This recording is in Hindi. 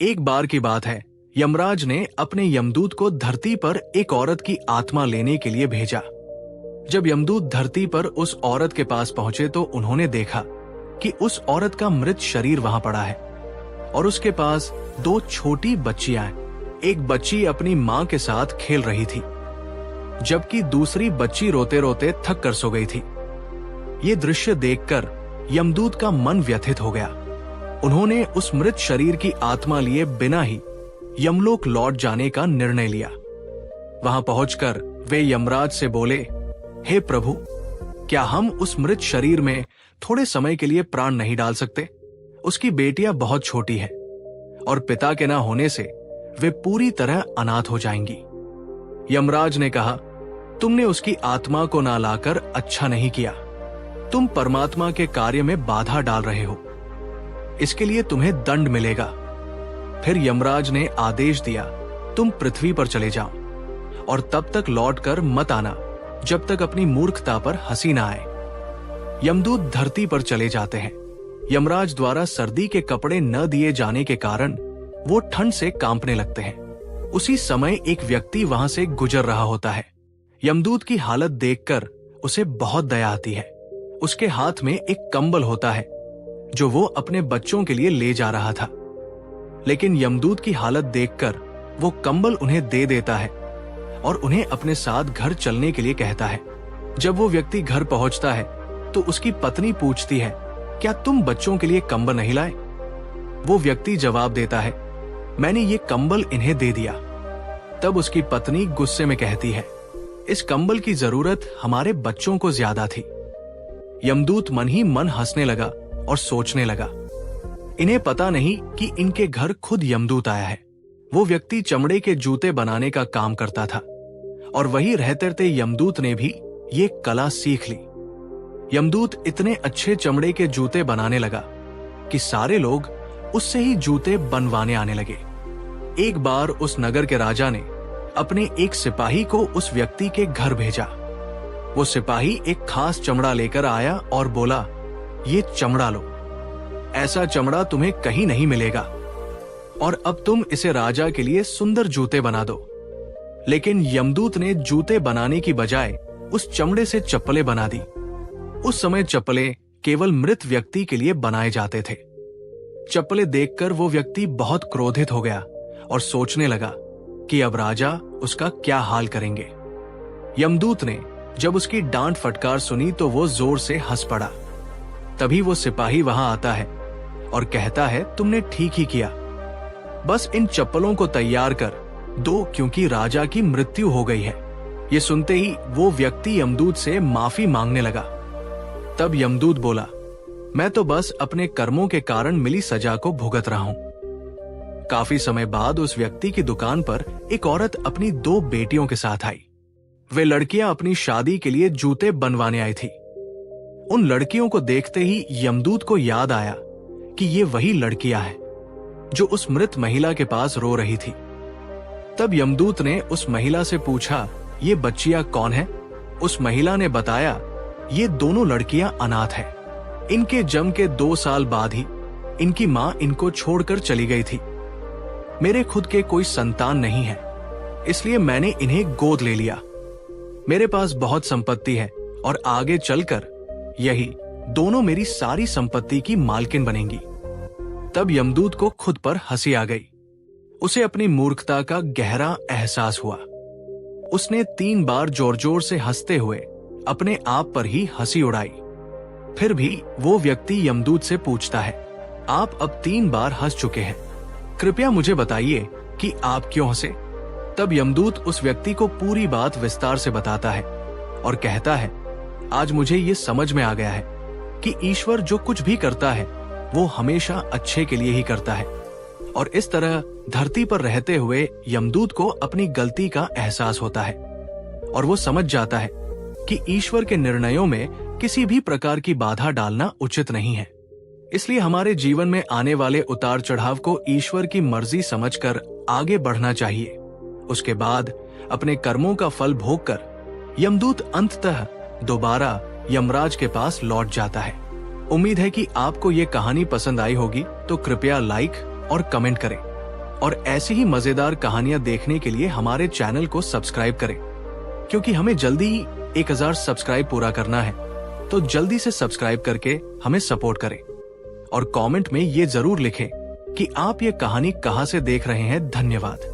एक बार की बात है, यमराज ने अपने यमदूत को धरती पर एक औरत की आत्मा लेने के लिए भेजा। जब यमदूत धरती पर उस औरत के पास पहुंचे तो उन्होंने देखा कि उस औरत का मृत शरीर वहां पड़ा है और उसके पास दो छोटी बच्चियां हैं। एक बच्ची अपनी मां के साथ खेल रही थी, जबकि दूसरी बच्ची रोते रोते थक कर सो गई थी। ये दृश्य देखकर यमदूत का मन व्यथित हो गया। उन्होंने उस मृत शरीर की आत्मा लिए बिना ही यमलोक लौट जाने का निर्णय लिया। वहां पहुंचकर वे यमराज से बोले, हे प्रभु, क्या हम उस मृत शरीर में थोड़े समय के लिए प्राण नहीं डाल सकते? उसकी बेटियां बहुत छोटी हैं और पिता के ना होने से वे पूरी तरह अनाथ हो जाएंगी। यमराज ने कहा, तुमने उसकी आत्मा को ना लाकर अच्छा नहीं किया। तुम परमात्मा के कार्य में बाधा डाल रहे हो, इसके लिए तुम्हें दंड मिलेगा। फिर यमराज ने आदेश दिया, तुम पृथ्वी पर चले जाओ और तब तक लौटकर मत आना जब तक अपनी मूर्खता पर हंसी ना आए। यमदूत धरती पर चले जाते हैं। यमराज द्वारा सर्दी के कपड़े न दिए जाने के कारण वो ठंड से कांपने लगते हैं। उसी समय एक व्यक्ति वहां से गुजर रहा होता है। यमदूत की हालत देखकर उसे बहुत दया आती है। उसके हाथ में एक कंबल होता है जो वो अपने बच्चों के लिए ले जा रहा था, लेकिन यमदूत की हालत देखकर वो कंबल उन्हें दे देता है और उन्हें अपने साथ घर चलने के लिए कहता है। जब वो व्यक्ति घर पहुंचता है तो उसकी पत्नी पूछती है, क्या तुम बच्चों के लिए कंबल नहीं लाए? वो व्यक्ति जवाब देता है, मैंने ये कंबल इन्हें दे दिया। तब उसकी पत्नी गुस्से में कहती है, इस कंबल की जरूरत हमारे बच्चों को ज्यादा थी। यमदूत मन ही मन हंसने लगा और सोचने लगा, इन्हें पता नहीं कि इनके घर खुद यमदूत आया है। वो व्यक्ति चमड़े के जूते बनाने का काम करता था और वही रहते रहते यमदूत ने भी ये कला सीख ली। यमदूत इतने अच्छे चमड़े के जूते बनाने लगा कि सारे लोग उससे ही जूते बनवाने आने लगे। एक बार उस नगर के राजा ने अपने एक सिपाही को उस व्यक्ति के घर भेजा। वो सिपाही एक खास चमड़ा लेकर आया और बोला, ये चमड़ा लो, ऐसा चमड़ा तुम्हें कहीं नहीं मिलेगा और अब तुम इसे राजा के लिए सुंदर जूते बना दो। लेकिन यमदूत ने जूते बनाने की बजाय उस चमड़े से चप्पलें बना दी। उस समय चप्पलें केवल मृत व्यक्ति के लिए बनाए जाते थे। चप्पलें देखकर वो व्यक्ति बहुत क्रोधित हो गया और सोचने लगा कि अब राजा उसका क्या हाल करेंगे। यमदूत ने जब उसकी डांट फटकार सुनी तो वो जोर से हंस पड़ा। तभी वो सिपाही वहां आता है और कहता है, तुमने ठीक ही किया, बस इन चप्पलों को तैयार कर दो क्योंकि राजा की मृत्यु हो गई है। ये सुनते ही वो व्यक्ति यमदूत से माफी मांगने लगा। तब यमदूत बोला, मैं तो बस अपने कर्मों के कारण मिली सजा को भुगत रहा हूं। काफी समय बाद उस व्यक्ति की दुकान पर एक औरत अपनी दो बेटियों के साथ आई। वे लड़कियां अपनी शादी के लिए जूते बनवाने आई थी। उन लड़कियों को देखते ही यमदूत को याद आया कि ये वही लड़कियां हैं जो उस मृत महिला के पास रो रही थी। तब यमदूत ने उस महिला से पूछा, ये बच्चियां कौन हैं? उस महिला ने बताया, ये दोनों लड़कियां अनाथ हैं। इनके जन्म के 2 साल बाद ही इनकी मां इनको छोड़कर चली गई थी। मेरे खुद के कोई संतान नहीं है, इसलिए मैंने इन्हें गोद ले लिया। मेरे पास बहुत संपत्ति है और आगे चलकर यही दोनों मेरी सारी संपत्ति की मालकिन बनेंगी। तब यमदूत को खुद पर हंसी आ गई। उसे अपनी मूर्खता का गहरा एहसास हुआ। उसने 3 बार जोर जोर से हंसते हुए अपने आप पर ही हंसी उड़ाई। फिर भी वो व्यक्ति यमदूत से पूछता है, आप अब 3 बार हंस चुके हैं, कृपया मुझे बताइए कि आप क्यों हंसे? तब यमदूत उस व्यक्ति को पूरी बात विस्तार से बताता है और कहता है, आज मुझे ये समझ में आ गया है कि ईश्वर जो कुछ भी करता है वो हमेशा अच्छे के लिए ही करता है। और इस तरह धरती पर रहते हुए यमदूत को अपनी गलती का एहसास होता है और वो समझ जाता है कि ईश्वर के निर्णयों में किसी भी प्रकार की बाधा डालना उचित नहीं है। इसलिए हमारे जीवन में आने वाले उतार चढ़ाव को ईश्वर की मर्जी समझकर आगे बढ़ना चाहिए। उसके बाद अपने कर्मों का फल भोगकर यमदूत अंततः दोबारा यमराज के पास लौट जाता है। उम्मीद है कि आपको ये कहानी पसंद आई होगी, तो कृपया लाइक और कमेंट करें। और ऐसी ही मजेदार कहानियां देखने के लिए हमारे चैनल को सब्सक्राइब करें, क्योंकि हमें जल्दी ही 1000 सब्सक्राइब पूरा करना है। तो जल्दी से सब्सक्राइब करके हमें सपोर्ट करें और कमेंट में ये जरूर लिखें कि आप ये कहानी कहां से देख रहे हैं। धन्यवाद।